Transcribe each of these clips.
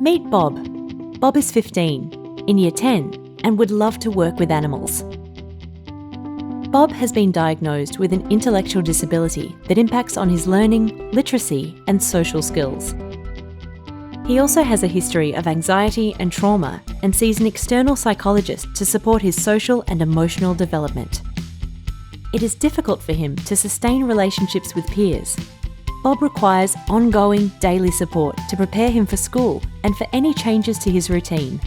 Meet Bob. Bob is 15, in Year 10, and would love to work with animals. Bob has been diagnosed with an intellectual disability that impacts on his learning, literacy, and social skills. He also has a history of anxiety and trauma and sees an external psychologist to support his social and emotional development. It is difficult for him to sustain relationships with peers. Bob requires ongoing daily support to prepare him for school and for any changes to his routine.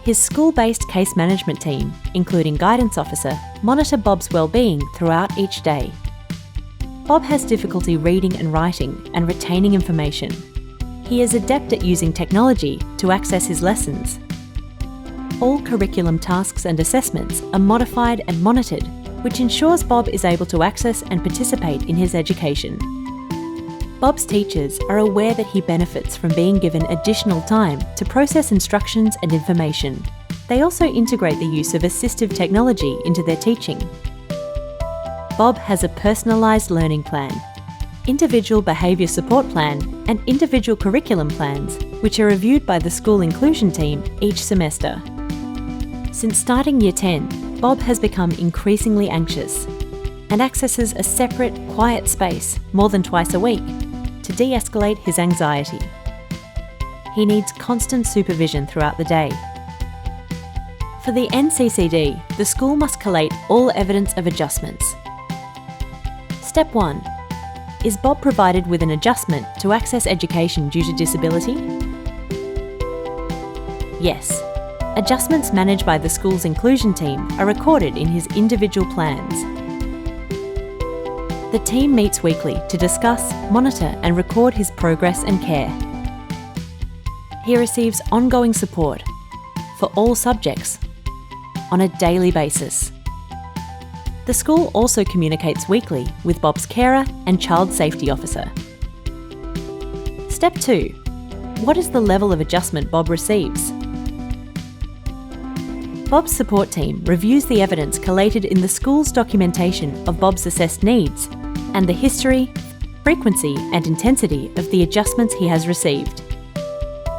His school-based case management team, including guidance officer, monitor Bob's well-being throughout each day. Bob has difficulty reading and writing and retaining information. He is adept at using technology to access his lessons. All curriculum tasks and assessments are modified and monitored, which ensures Bob is able to access and participate in his education. Bob's teachers are aware that he benefits from being given additional time to process instructions and information. They also integrate the use of assistive technology into their teaching. Bob has a personalised learning plan, individual behaviour support plan, and individual curriculum plans, which are reviewed by the school inclusion team each semester. Since starting Year 10, Bob has become increasingly anxious and accesses a separate, quiet space more than twice a week to de-escalate his anxiety. He needs constant supervision throughout the day. For the NCCD, the school must collate all evidence of adjustments. Step 1. Is Bob provided with an adjustment to access education due to disability? Yes. Adjustments managed by the school's inclusion team are recorded in his individual plans. The team meets weekly to discuss, monitor and record his progress and care. He receives ongoing support for all subjects on a daily basis. The school also communicates weekly with Bob's carer and child safety officer. Step 2. What is the level of adjustment Bob receives? Bob's support team reviews the evidence collated in the school's documentation of Bob's assessed needs and the history, frequency and intensity of the adjustments he has received.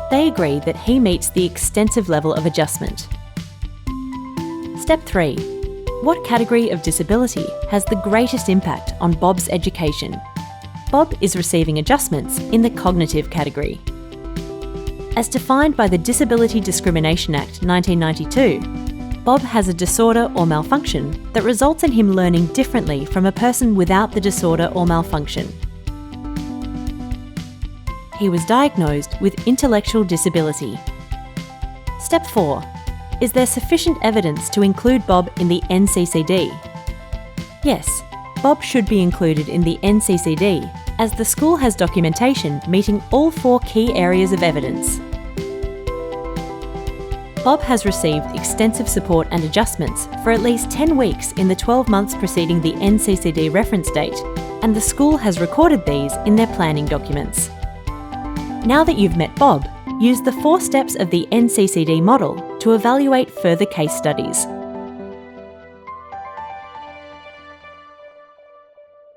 They agree that he meets the extensive level of adjustment. Step 3. What category of disability has the greatest impact on Bob's education? Bob is receiving adjustments in the cognitive category. As defined by the Disability Discrimination Act 1992, Bob has a disorder or malfunction that results in him learning differently from a person without the disorder or malfunction. He was diagnosed with intellectual disability. Step 4. Is there sufficient evidence to include Bob in the NCCD? Yes, Bob should be included in the NCCD as the school has documentation meeting all 4 key areas of evidence. Bob has received extensive support and adjustments for at least 10 weeks in the 12 months preceding the NCCD reference date, and the school has recorded these in their planning documents. Now that you've met Bob, use the 4 steps of the NCCD model to evaluate further case studies.